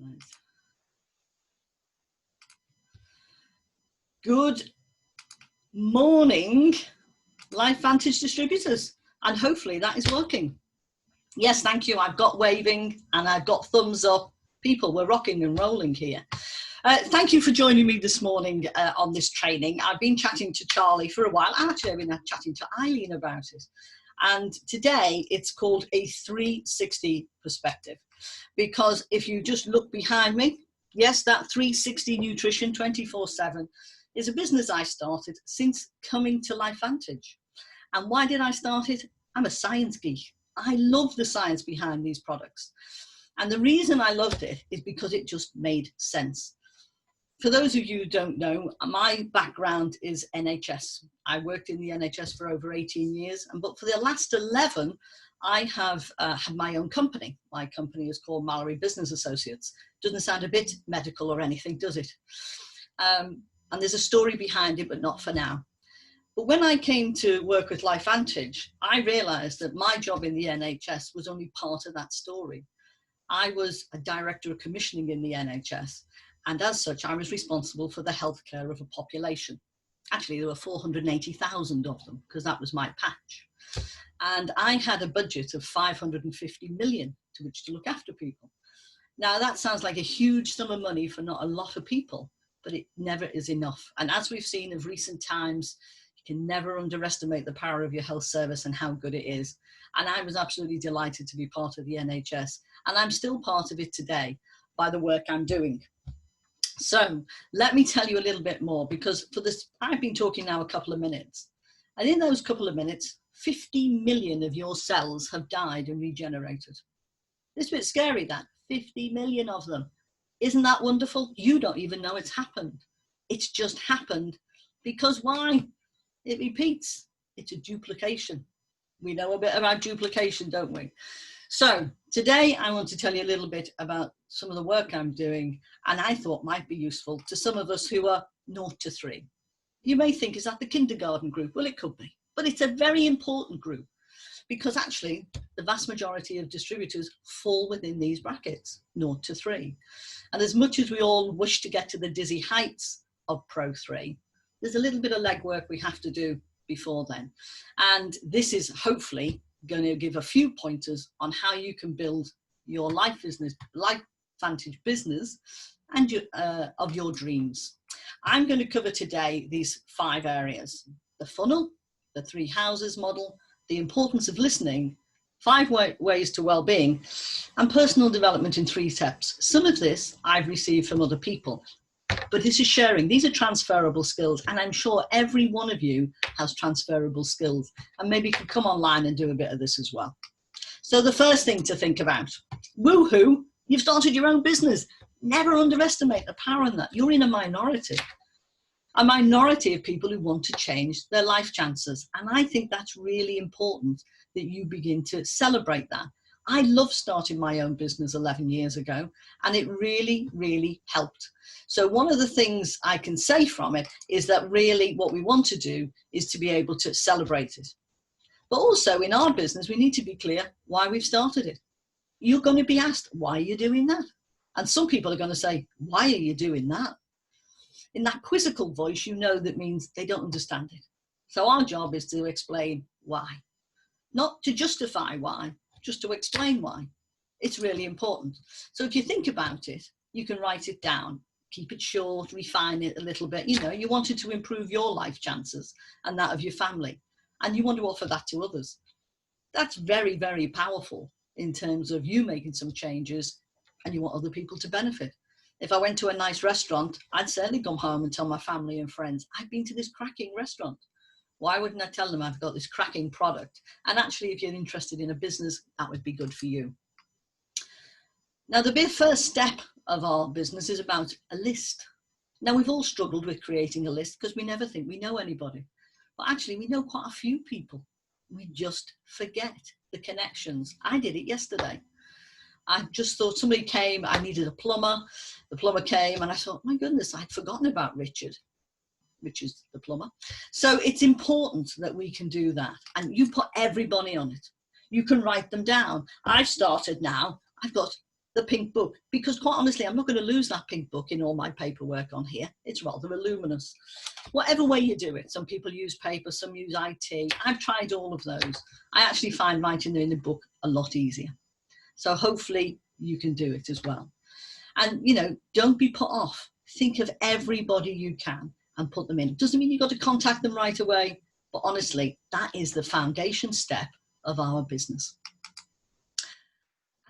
Right. Good morning, LifeVantage distributors, and hopefully that is working. Yes, thank you. I've got waving and I've got thumbs up. People, we're rocking and rolling here. Thank you for joining me this morning on this training. I've been chatting to Charlie for a while. Actually, I've been chatting to Eileen about it. And today it's called a 360 perspective. Because if you just look behind me, yes, that 360 Nutrition 24/7 is a business I started since coming to LifeVantage. And why did I start it? I'm a science geek. I love the science behind these products. And the reason I loved it is because it just made sense. For those of you who don't know, my background is NHS. I worked in the NHS for over 18 years, but for the last 11, I have had my own company. My company is called Mallory Business Associates. Doesn't sound a bit medical or anything, does it? And there's a story behind it, but not for now. But when I came to work with LifeVantage, I realized that my job in the NHS was only part of that story. I was a director of commissioning in the NHS, and as such, I was responsible for the healthcare of a population. Actually, there were 480,000 of them, because that was my patch. And I had a budget of 550 million to which to look after people. Now, that sounds like a huge sum of money for not a lot of people, but it never is enough. And as we've seen of recent times, you can never underestimate the power of your health service and how good it is. And I was absolutely delighted to be part of the NHS. And I'm still part of it today by the work I'm doing. So let me tell you a little bit more, because for this, I've been talking now a couple of minutes. And in those couple of minutes, 50 million of your cells have died and regenerated. It's a bit scary, that 50 million of them. Isn't that wonderful? You don't even know it's happened. It's just happened because why? It repeats. It's a duplication. We know a bit about duplication, don't we? So today I want to tell you a little bit about some of the work I'm doing, and I thought might be useful to some of us who are 0 to 3. You may think, is that the kindergarten group? Well, it could be, but it's a very important group because actually the vast majority of distributors fall within these brackets, 0 to 3. And as much as we all wish to get to the dizzy heights of Pro 3, there's a little bit of legwork we have to do before then. And this is hopefully going to give a few pointers on how you can build your LifeVantage business and of your dreams. I'm going to cover today these 5 areas: the funnel, the 3 houses model, the importance of listening, 5 ways to well-being, and personal development in 3 steps. Some of this I've received from other people, but this is sharing. These are transferable skills, and I'm sure every one of you has transferable skills, and maybe you can come online and do a bit of this as well. So the first thing to think about, woohoo, you've started your own business. Never underestimate the power in that. You're in a minority of people who want to change their life chances. And I think that's really important that you begin to celebrate that. I love starting my own business 11 years ago, and it really, really helped. So one of the things I can say from it is that really what we want to do is to be able to celebrate it. But also in our business, we need to be clear why we've started it. You're going to be asked, why are you doing that? And some people are going to say, why are you doing that? In that quizzical voice, you know that means they don't understand it. So our job is to explain why. Not to justify why, just to explain why. It's really important. So if you think about it, you can write it down, keep it short, refine it a little bit. You know, you wanted to improve your life chances and that of your family, and you want to offer that to others. That's very, very powerful in terms of you making some changes and you want other people to benefit. If I went to a nice restaurant, I'd certainly come home and tell my family and friends, I've been to this cracking restaurant. Why wouldn't I tell them I've got this cracking product? And actually, if you're interested in a business, that would be good for you. Now, the big first step of our business is about a list. Now, we've all struggled with creating a list because we never think we know anybody. But actually, we know quite a few people. We just forget the connections. I did it yesterday. I just thought somebody came, I needed a plumber. The plumber came and I thought, my goodness, I'd forgotten about Richard. Which is the plumber. So it's important that we can do that. And you put everybody on it. You can write them down. I've started now. I've got the pink book, because quite honestly, I'm not going to lose that pink book in all my paperwork on here. It's rather voluminous. Whatever way you do it, some people use paper, some use IT. I've tried all of those. I actually find writing in a book a lot easier. So hopefully you can do it as well. And, you know, don't be put off. Think of everybody you can and put them in. It doesn't mean you've got to contact them right away, but honestly, that is the foundation step of our business.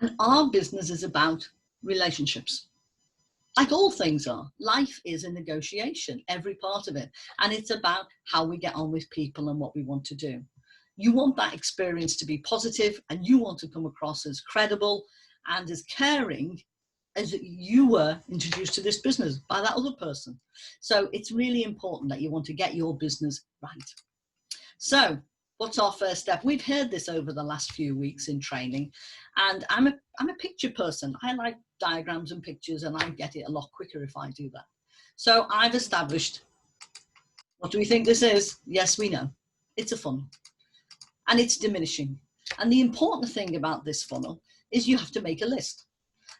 And our business is about relationships. Like all things are, life is a negotiation, every part of it. And it's about how we get on with people and what we want to do. You want that experience to be positive, and you want to come across as credible and as caring as you were introduced to this business by that other person. So it's really important that you want to get your business right. So what's our first step? We've heard this over the last few weeks in training, and I'm a picture person. I like diagrams and pictures, and I get it a lot quicker if I do that. So I've established, what do we think this is? Yes, we know. It's a funnel, and it's diminishing. And the important thing about this funnel is you have to make a list.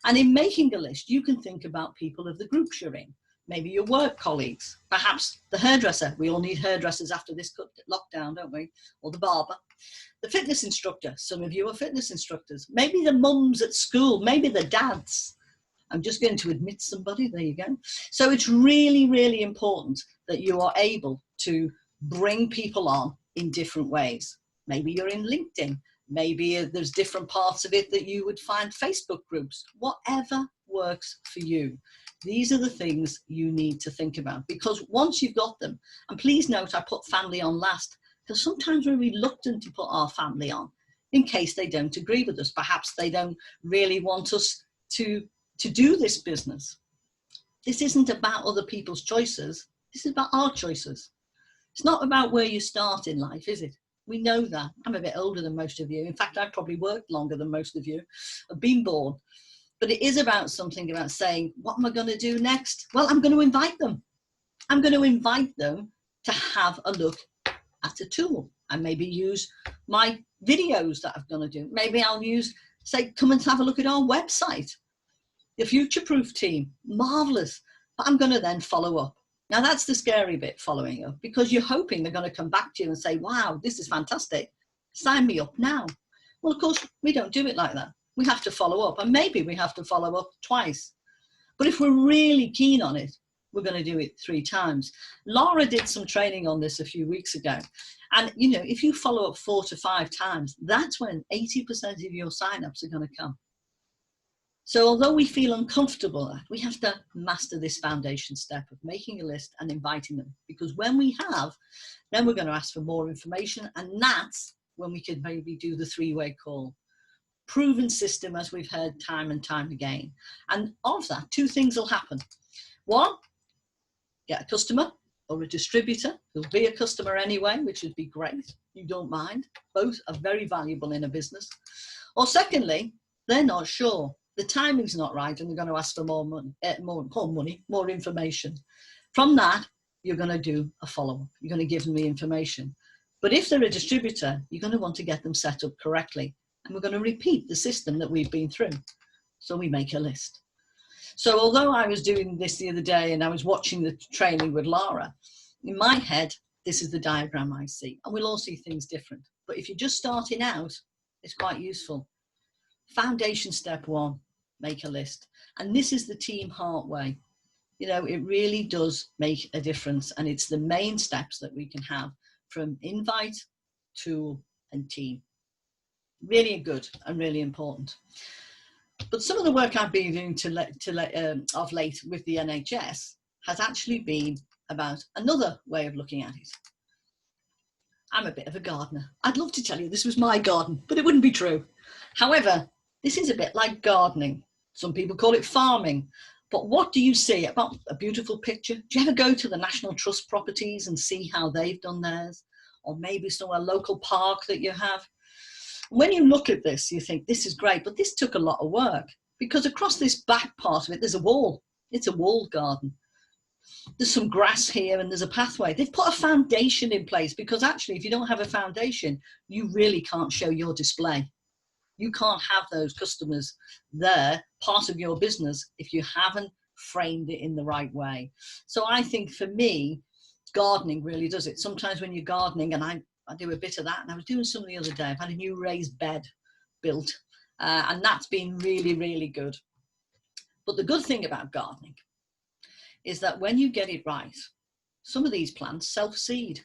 And in making a list, you can think about people of the groups you're in. Maybe your work colleagues, perhaps the hairdresser. We all need hairdressers after this lockdown, don't we? Or the barber. The fitness instructor. Some of you are fitness instructors. Maybe the mums at school. Maybe the dads. I'm just going to admit somebody. There you go. So it's really, really important that you are able to bring people on in different ways. Maybe you're in LinkedIn. Maybe there's different parts of it that you would find Facebook groups. Whatever works for you. These are the things you need to think about, because once you've got them, and please note I put family on last, because sometimes we're reluctant to put our family on in case they don't agree with us. Perhaps they don't really want us to do this business. This isn't about other people's choices. This is about our choices. It's not about where you start in life, is it? We know that. I'm a bit older than most of you. In fact, I've probably worked longer than most of you. I've been born. But it is about something about saying, what am I going to do next? Well, I'm going to invite them. I'm going to invite them to have a look at a tool and maybe use my videos that I'm going to do. Maybe I'll say, come and have a look at our website. The Future Proof team, marvelous. But I'm going to then follow up. Now, that's the scary bit, following up, because you're hoping they're going to come back to you and say, wow, this is fantastic. Sign me up now. Well, of course, we don't do it like that. We have to follow up, and maybe we have to follow up twice. But if we're really keen on it, we're going to do it 3 times. Laura did some training on this a few weeks ago. And, you know, if you follow up 4 to 5 times, that's when 80% of your signups are going to come. So although we feel uncomfortable, we have to master this foundation step of making a list and inviting them. Because when we have, then we're going to ask for more information. And that's when we could maybe do the 3-way call. Proven system, as we've heard time and time again. And of that, 2 things will happen. 1, get a customer or a distributor who'll be a customer anyway, which would be great. You don't mind. Both are very valuable in a business. Or secondly, they're not sure. The timing's not right, and they're going to ask for more money, more information. From that, you're going to do a follow-up. You're going to give them the information. But if they're a distributor, you're going to want to get them set up correctly. And we're going to repeat the system that we've been through. So we make a list. So although I was doing this the other day and I was watching the training with Laura, in my head, this is the diagram I see. And we'll all see things different. But if you're just starting out, it's quite useful. Foundation step 1, make a list. And this is the Team Heart way. You know, it really does make a difference. And it's the main steps that we can have from invite, tool, and team. Really good and really important. But some of the work I've been doing of late with the NHS has actually been about another way of looking at it. I'm a bit of a gardener. I'd love to tell you this was my garden, but it wouldn't be true. However, this is a bit like gardening. Some people call it farming. But what do you see about a beautiful picture? Do you ever go to the National Trust properties and see how they've done theirs? Or maybe somewhere local park that you have? When you look at this, you think this is great, but this took a lot of work, because across this back part of it, there's a wall. It's a walled garden. There's some grass here and there's a pathway. They've put a foundation in place, because actually, if you don't have a foundation, you really can't show your display. You can't have those customers there, part of your business, if you haven't framed it in the right way. So I think for me, gardening really does it. Sometimes when you're gardening, and I do a bit of that, and I was doing some the other day, I've had a new raised bed built, and that's been really, really good. But the good thing about gardening is that when you get it right, some of these plants self-seed,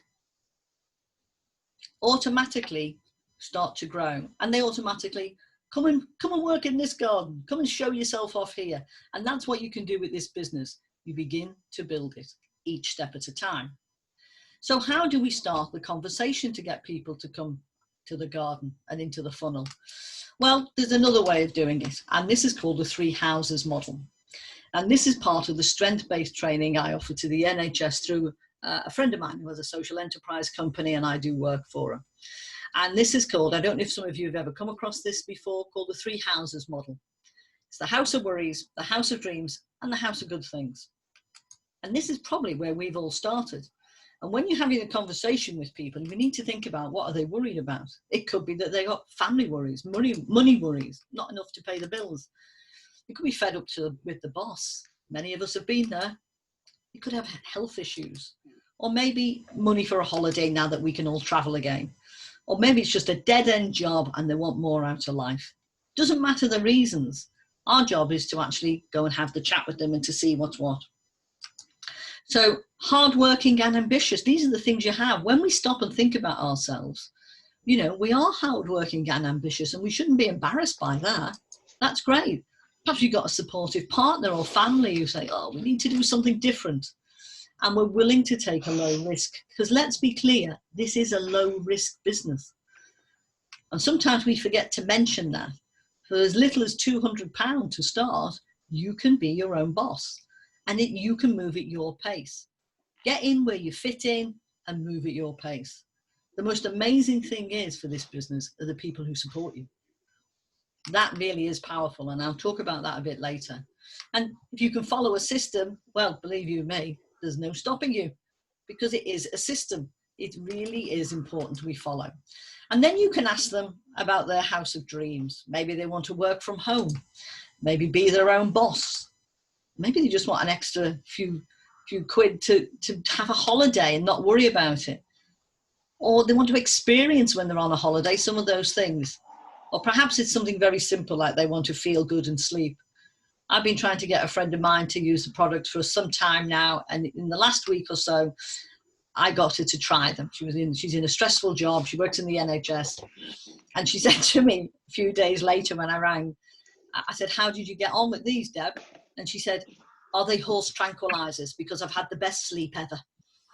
automatically start to grow, and they automatically come and work in this garden, come and show yourself off here. And that's what you can do with this business. You begin to build it each step at a time. So how do we start the conversation to get people to come to the garden and into the funnel? Well, there's another way of doing it, and this is called the 3 houses model. And this is part of the strength-based training I offer to the NHS through a friend of mine who has a social enterprise company, and I do work for her. And this is called, I don't know if some of you have ever come across this before, called the 3 houses model. It's the house of worries, the house of dreams, and the house of good things. And this is probably where we've all started. And when you're having a conversation with people, you need to think about, what are they worried about? It could be that they got family worries, money worries, not enough to pay the bills. You could be fed up with the boss. Many of us have been there. You could have health issues, or maybe money for a holiday now that we can all travel again. Or maybe it's just a dead-end job and they want more out of life. Doesn't matter the reasons. Our job is to actually go and have the chat with them and to see what's what. So hardworking and ambitious, these are the things you have. When we stop and think about ourselves, you know, we are hardworking and ambitious, and we shouldn't be embarrassed by that. That's great. Perhaps you've got a supportive partner or family who say, oh, we need to do something different. And we're willing to take a low risk, because let's be clear, this is a low risk business. And sometimes we forget to mention that. For as little as £200 to start, you can be your own boss, and you can move at your pace. Get in where you fit in and move at your pace. The most amazing thing is for this business are the people who support you. That really is powerful, and I'll talk about that a bit later. And if you can follow a system, well, believe you me, there's no stopping you, because it is a system. It really is important we follow. And then you can ask them about their house of dreams. Maybe they want to work from home, maybe be their own boss. Maybe they just want an extra few quid to have a holiday and not worry about it. Or they want to experience when they're on a holiday some of those things. Or perhaps it's something very simple, like they want to feel good and sleep. I've been trying to get a friend of mine to use the product for some time now, and in the last week or so, I got her to try them. She's in a stressful job. She works in the NHS, and she said to me a few days later when I rang, I said, how did you get on with these, Deb? And she said, are they horse tranquilizers? Because I've had the best sleep ever.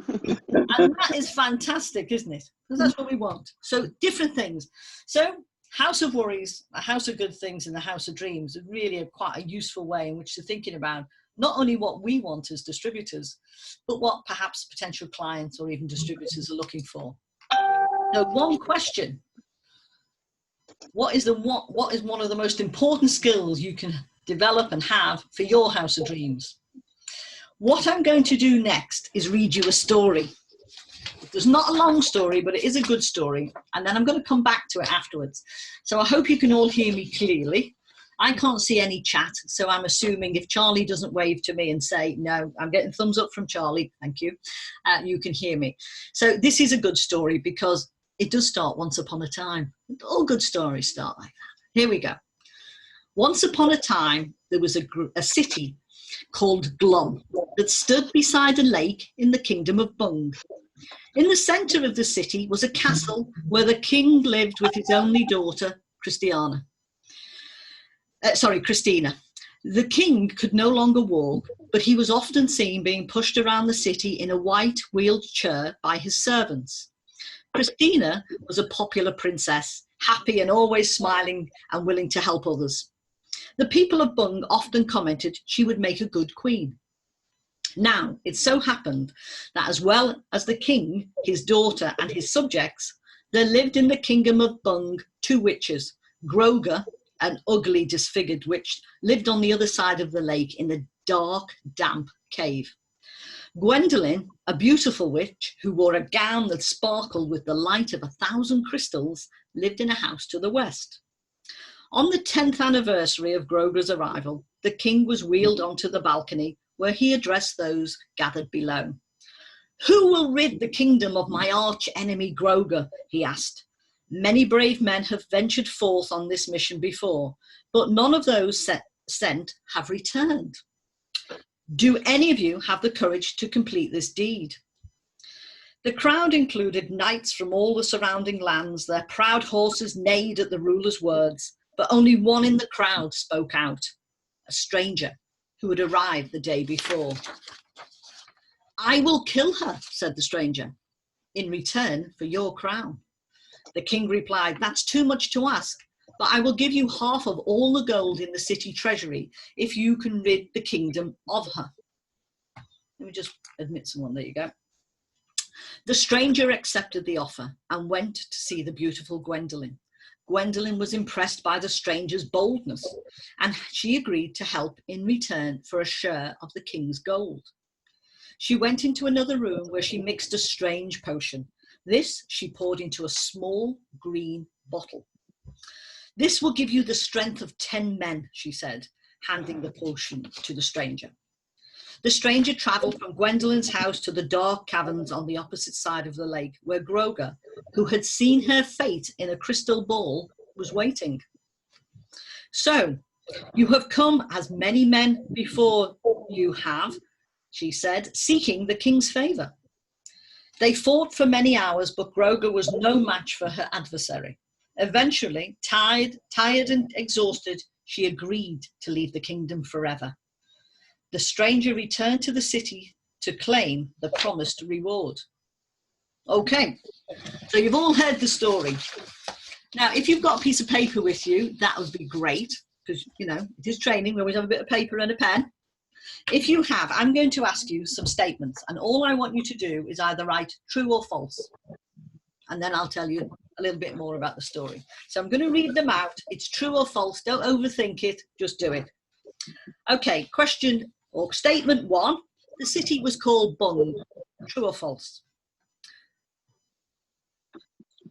And that is fantastic, isn't it? Because that's what we want. So different things. So house of worries, a house of good things, and the house of dreams are really quite a useful way in which to thinking about not only what we want as distributors, but what perhaps potential clients or even distributors are looking for. Now, one question: what is one of the most important skills you can develop and have for your house of dreams? What I'm going to do next is read you a story. It's not a long story, but it is a good story. And then I'm going to come back to it afterwards. So I hope you can all hear me clearly. I can't see any chat, so I'm assuming if Charlie doesn't wave to me and say, no, I'm getting thumbs up from Charlie, thank you, you can hear me. So this is a good story because it does start once upon a time. All good stories start like that. Here we go. Once upon a time, there was a city called Glum that stood beside a lake in the kingdom of Bung. In the centre of the city was a castle where the king lived with his only daughter, Christina. The king could no longer walk, but he was often seen being pushed around the city in a white wheeled chair by his servants. Christina was a popular princess, happy and always smiling and willing to help others. The people of Bung often commented she would make a good queen. Now, it so happened that as well as the king, his daughter and his subjects, there lived in the kingdom of Bung 2 witches. Groga, an ugly, disfigured witch, lived on the other side of the lake in a dark, damp cave. Gwendolyn, a beautiful witch who wore a gown that sparkled with the light of 1,000 crystals, lived in a house to the west. On the 10th anniversary of Groger's arrival, the king was wheeled onto the balcony where he addressed those gathered below. "Who will rid the kingdom of my arch enemy Groger?" he asked. "Many brave men have ventured forth on this mission before, but none of those sent have returned. Do any of you have the courage to complete this deed?" The crowd included knights from all the surrounding lands. Their proud horses neighed at the ruler's words, but only one in the crowd spoke out, a stranger who had arrived the day before. "I will kill her," said the stranger, "in return for your crown." The king replied, "That's too much to ask, but I will give you half of all the gold in the city treasury if you can rid the kingdom of her." Let me just admit someone, there you go. The stranger accepted the offer and went to see the beautiful Gwendolen. Gwendolen was impressed by the stranger's boldness, and she agreed to help in return for a share of the king's gold. She went into another room where she mixed a strange potion. This she poured into a small green bottle. "This will give you the strength of 10 men, she said, handing the potion to the stranger. The stranger travelled from Gwendolen's house to the dark caverns on the opposite side of the lake, where Groger, who had seen her fate in a crystal ball, was waiting. "So, you have come as many men before you have," she said, "seeking the king's favour." They fought for many hours, but Groger was no match for her adversary. Eventually, tired and exhausted, she agreed to leave the kingdom forever. The stranger returned to the city to claim the promised reward. Okay, so you've all heard the story. Now, if you've got a piece of paper with you, that would be great, because, you know, it is training. We always have a bit of paper and a pen. If you have, I'm going to ask you some statements, and all I want you to do is either write true or false, and then I'll tell you a little bit more about the story. So I'm going to read them out. It's true or false. Don't overthink it. Just do it. Okay, question or statement 1. The city was called Bung. True or false?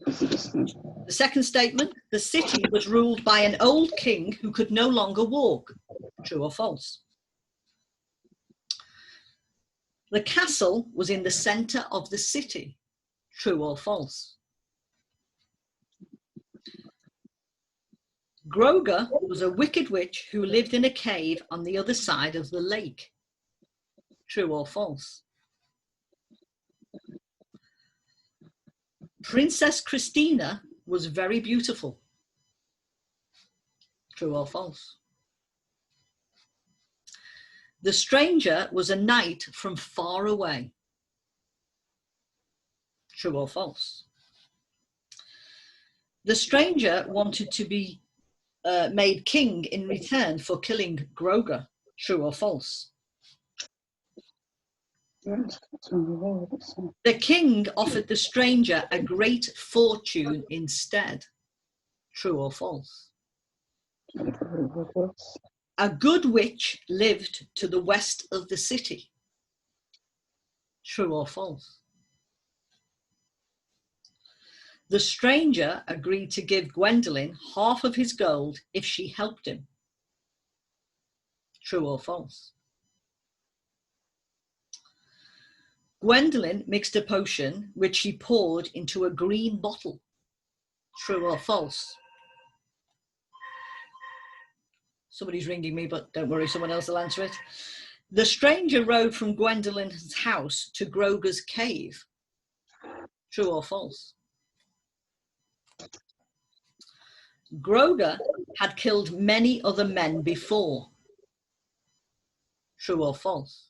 The second statement, the city was ruled by an old king who could no longer walk. True or false? The castle was in the centre of the city. True or false? Groger was a wicked witch who lived in a cave on the other side of the lake. True or false? Princess Christina was very beautiful. True or false? The stranger was a knight from far away. True or false? The stranger wanted to be made king in return for killing Groger. True or false? The king offered the stranger a great fortune instead. True or false? A good witch lived to the west of the city. True or false? The stranger agreed to give Gwendolen half of his gold if she helped him. True or false? Gwendolen mixed a potion which she poured into a green bottle. True or false? Somebody's ringing me, but don't worry, someone else will answer it. The stranger rode from Gwendolen's house to Groger's cave. True or false? Groger had killed many other men before. True or false?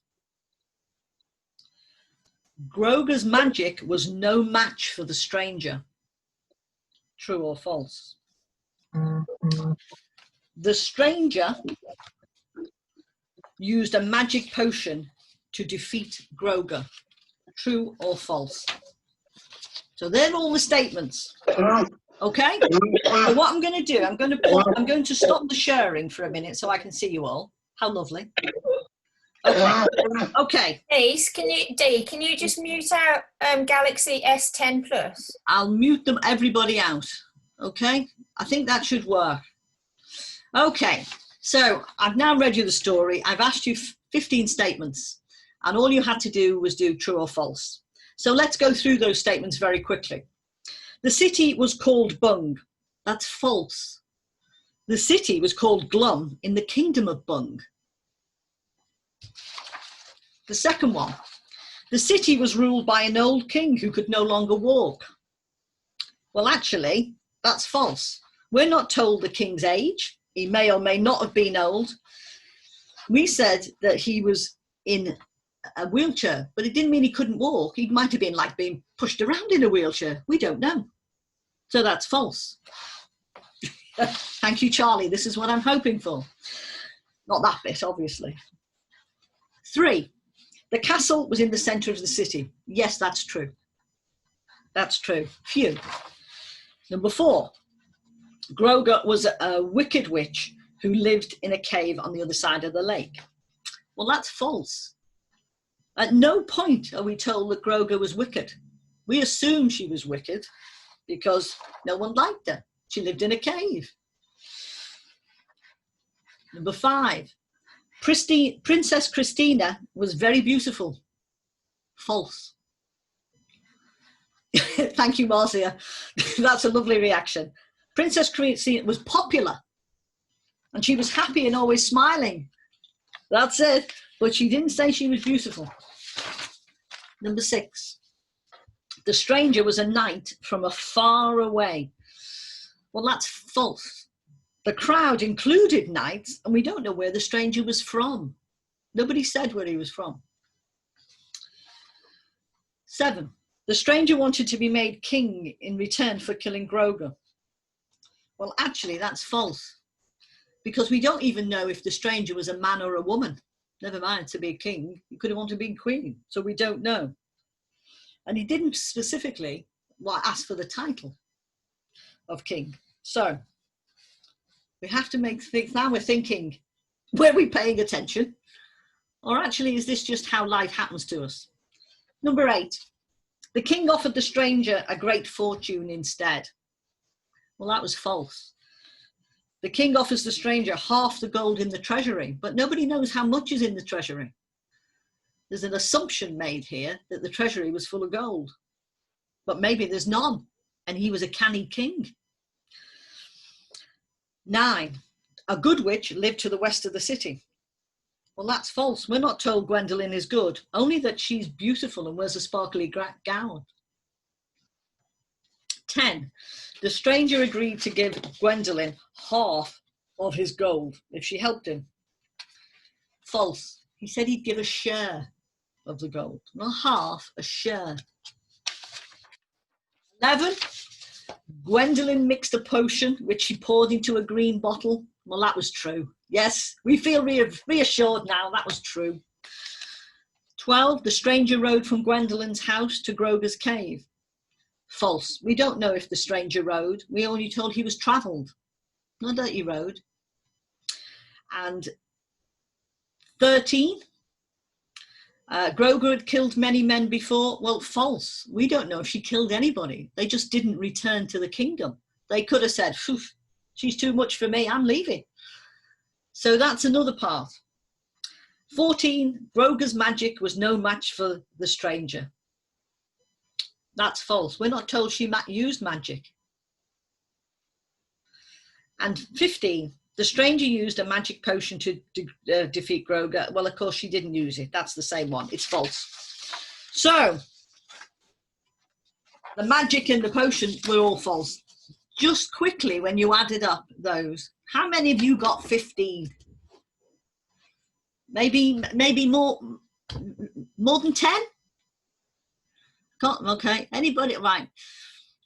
Groger's magic was no match for the stranger. True or false? The stranger used a magic potion to defeat Groger. True or false? So they're all the statements. Okay? So what I'm going to do, I'm going to stop the sharing for a minute so I can see you all. How lovely. Okay. Okay. Dee, can you just mute out Galaxy S10 Plus? I'll mute them, everybody out. Okay? I think that should work. Okay, so I've now read you the story. I've asked you 15 statements, and all you had to do was do true or false. So let's go through those statements very quickly. The city was called Bung. That's false. The city was called Glum in the kingdom of Bung. The second one, the city was ruled by an old king who could no longer walk. Well, actually, that's false. We're not told the king's age. He may or may not have been old. We said that he was in a wheelchair, but it didn't mean he couldn't walk. He might have been like being pushed around in a wheelchair. We don't know. So that's false. Thank you, Charlie. This is what I'm hoping for. Not that bit, obviously. 3, the castle was in the centre of the city. Yes, that's true. That's true. Phew. Number 4, Groga was a wicked witch who lived in a cave on the other side of the lake. Well, that's false. At no point are we told that Groga was wicked. We assume she was wicked because no one liked her. She lived in a cave. Number 5, Princess Christina was very beautiful. False. Thank you, Marcia. That's a lovely reaction. Princess Christina was popular and she was happy and always smiling. That's it. But she didn't say she was beautiful. Number 6, the stranger was a knight from afar away. Well, that's false. The crowd included knights, and we don't know where the stranger was from. Nobody said where he was from. 7, the stranger wanted to be made king in return for killing Groga. Well, actually, that's false, because we don't even know if the stranger was a man or a woman. Never mind to be a king. He could have wanted to be queen, so we don't know. And he didn't specifically ask for the title of king. So we have to make things, now we're thinking, were we paying attention? Or actually, is this just how life happens to us? Number 8, the king offered the stranger a great fortune instead. Well, that was false. The king offers the stranger half the gold in the treasury, but nobody knows how much is in the treasury. There's an assumption made here that the treasury was full of gold, but maybe there's none, and he was a canny king. 9, a good witch lived to the west of the city. Well, that's false. We're not told Gwendolyn is good, only that she's beautiful and wears a sparkly gown. 10, the stranger agreed to give Gwendolyn half of his gold if she helped him. False. He said he'd give a share of the gold, not half, a share. 11, Gwendolyn mixed a potion which she poured into a green bottle. Well, that was true. Yes, we feel reassured now. That was true. 12, the stranger rode from Gwendolyn's house to Groga's cave. False. We don't know if the stranger rode. We only told he was travelled, not that he rode. And 13, Groga had killed many men before. Well, false. We don't know if she killed anybody. They just didn't return to the kingdom. They could have said, she's too much for me, I'm leaving. So that's another part. 14, Groga's magic was no match for the stranger. That's false. We're not told she used magic. And 15, the stranger used a magic potion to defeat Groga. Well, of course, she didn't use it. That's the same one. It's false. So the magic and the potion were all false. Just quickly, when you added up those, how many of you got 15? Maybe more than 10? Okay, anybody? Right.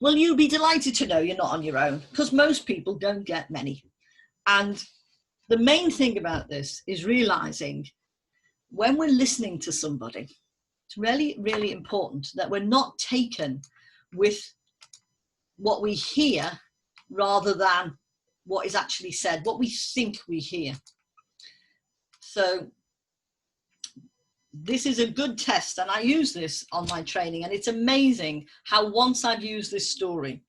Well, you'll be delighted to know you're not on your own, because most people don't get many. And the main thing about this is realizing when we're listening to somebody, it's really, really important that we're not taken with what we hear rather than what is actually said, what we think we hear. So this is a good test, and I use this on my training, and it's amazing how once I've used this story,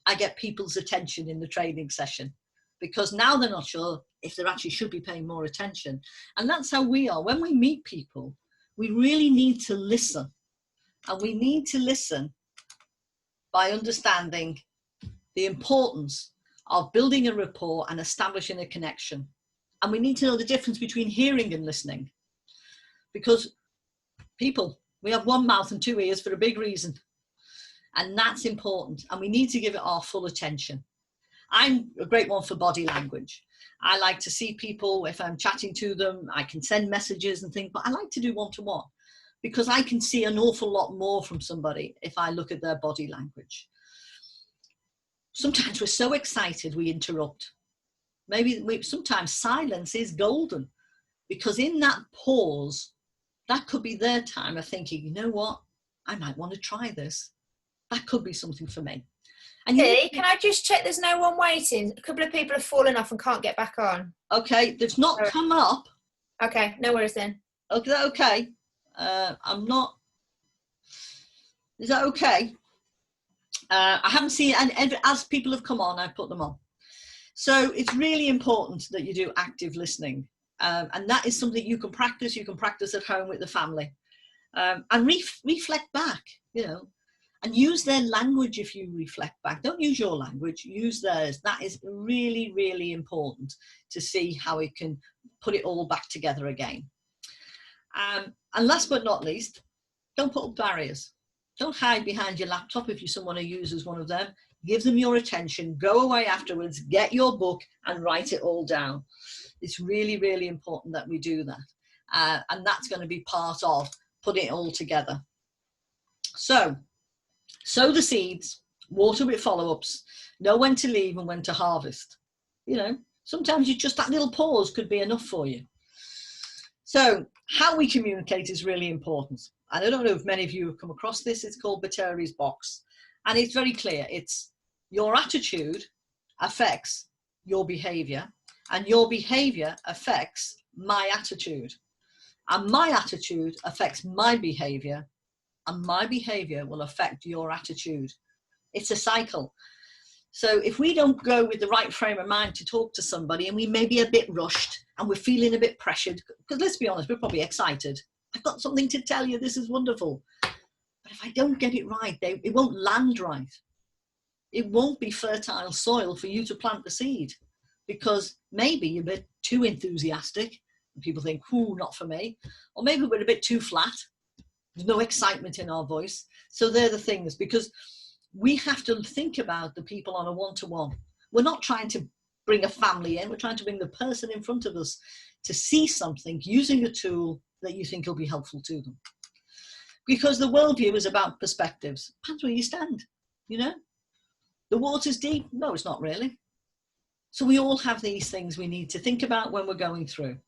I get people's attention in the training session. because now they're not sure if they actually should be paying more attention. And that's how we are. When we meet people, we really need to listen. And we need to listen by understanding the importance of building a rapport and establishing a connection. And we need to know the difference between hearing and listening. Because people, we have one mouth and two ears for a big reason. And that's important. And we need to give it our full attention. I'm a great one for body language. I like to see people, if I'm chatting to them, I can send messages and things, but I like to do one-to-one because I can see an awful lot more from somebody if I look at their body language. Sometimes we're so excited we interrupt. Sometimes silence is golden, because in that pause, that could be their time of thinking, you know what, I might want to try this. That could be something for me. And hey, can I just check there's no one waiting? A couple of people have fallen off and can't get back on. Okay, they've not come up. Okay, no worries then. Okay. I'm not. Is that okay? I haven't seen, and as people have come on, I've put them on. So it's really important that you do active listening. And that is something you can practice. You can practice at home with the family. And reflect back, you know, and use their language if you reflect back. Don't use your language, use theirs. That is really, really important to see how we can put it all back together again. And last but not least, don't put up barriers. Don't hide behind your laptop if you're someone who uses one of them. Give them your attention, go away afterwards, get your book and write it all down. It's really, really important that we do that. And that's going to be part of putting it all together. So, sow the seeds, water with follow-ups, know when to leave and when to harvest. You know, sometimes that little pause could be enough for you. So how we communicate is really important. And I don't know if many of you have come across this. It's called Batteri's box. And it's very clear. It's your attitude affects your behavior, and your behavior affects my attitude. And my attitude affects my behavior, and my behavior will affect your attitude. It's a cycle. So if we don't go with the right frame of mind to talk to somebody, and we may be a bit rushed and we're feeling a bit pressured, because let's be honest, we're probably excited. I've got something to tell you. This is wonderful. But if I don't get it right, it won't land right. It won't be fertile soil for you to plant the seed, because maybe you're a bit too enthusiastic and people think, ooh, not for me. Or maybe we're a bit too flat. There's no excitement in our voice. So they're the things, because we have to think about the people on a one-to-one. We're not trying to bring a family in. We're trying to bring the person in front of us to see something using a tool that you think will be helpful to them. Because the worldview is about perspectives. Depends where you stand, you know? The water's deep? No, it's not really. So we all have these things we need to think about when we're going through.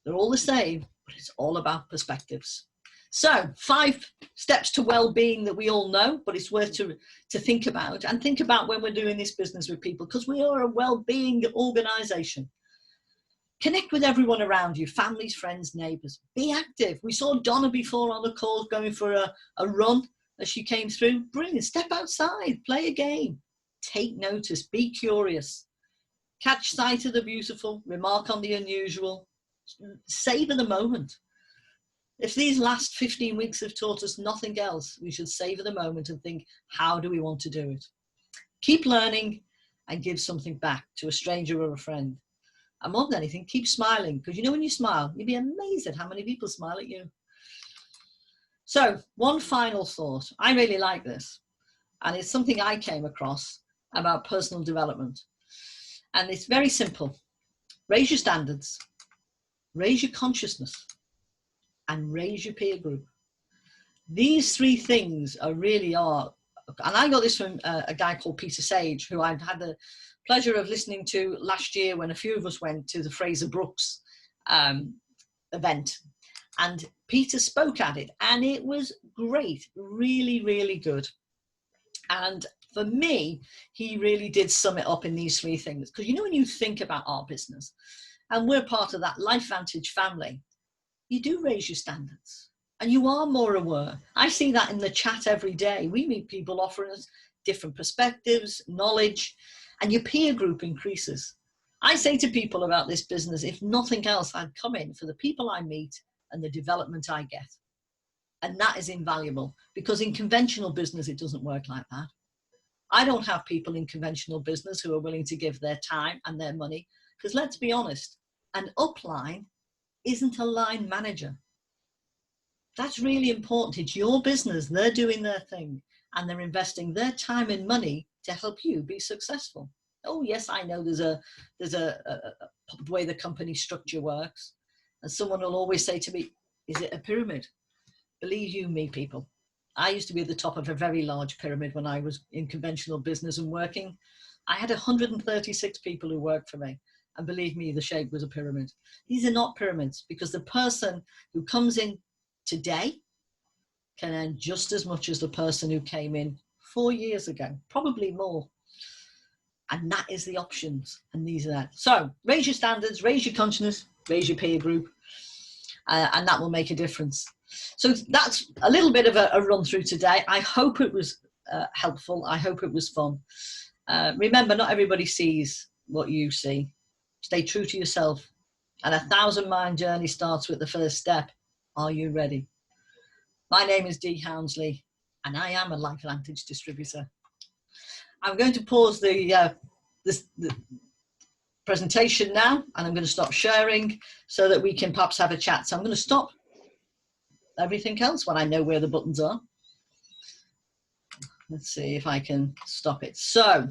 They're all the same, but it's all about perspectives. So 5 steps to well-being that we all know, but it's worth to think about, and think about when we're doing this business with people, because we are a well-being organization. Connect with everyone around you, families, friends, neighbors. Be active. We saw Donna before on the call going for a run as she came through. Brilliant. Step outside, play a game, take notice, be curious, catch sight of the beautiful, remark on the unusual, savor the moment. If these last 15 weeks have taught us nothing else, we should savor the moment and think, how do we want to do it? Keep learning and give something back to a stranger or a friend. And more than anything, keep smiling, because you know when you smile, you'll be amazed at how many people smile at you. So one final thought. I really like this, and it's something I came across about personal development. And it's very simple. Raise your standards, raise your consciousness, and raise your peer group. These 3 things really are, and I got this from a guy called Peter Sage, who I've had the pleasure of listening to last year when a few of us went to the Fraser Brooks event. And Peter spoke at it, and it was great, really, really good. And for me, he really did sum it up in these 3 things. Because you know, when you think about our business, and we're part of that LifeVantage family, you do raise your standards and you are more aware. I see that in the chat every day. We meet people offering us different perspectives, knowledge, and your peer group increases. I say to people about this business, if nothing else, I'd come in for the people I meet and the development I get. And that is invaluable, because in conventional business, it doesn't work like that. I don't have people in conventional business who are willing to give their time and their money, because let's be honest, an upline isn't a line manager. That's really important. It's your business. They're doing their thing and they're investing their time and money to help you be successful. Oh yes, I know there's a way the company structure works. And someone will always say to me, is it a pyramid? Believe you me, people. I used to be at the top of a very large pyramid when I was in conventional business and working. I had 136 people who worked for me. And believe me, the shape was a pyramid. These are not pyramids, because the person who comes in today can earn just as much as the person who came in 4 years ago, probably more. And that is the options, and these are that. So raise your standards, raise your consciousness, raise your peer group, and that will make a difference. So that's a little bit of a run through today. I hope it was helpful. I hope it was fun. Remember, not everybody sees what you see. Stay true to yourself. And 1,000-mile journey starts with the first step. Are you ready? My name is Dee Hounslea, and I am a Life Vantage distributor. I'm going to pause the presentation now, and I'm going to stop sharing so that we can perhaps have a chat. So I'm going to stop everything else when I know where the buttons are. Let's see if I can stop it. So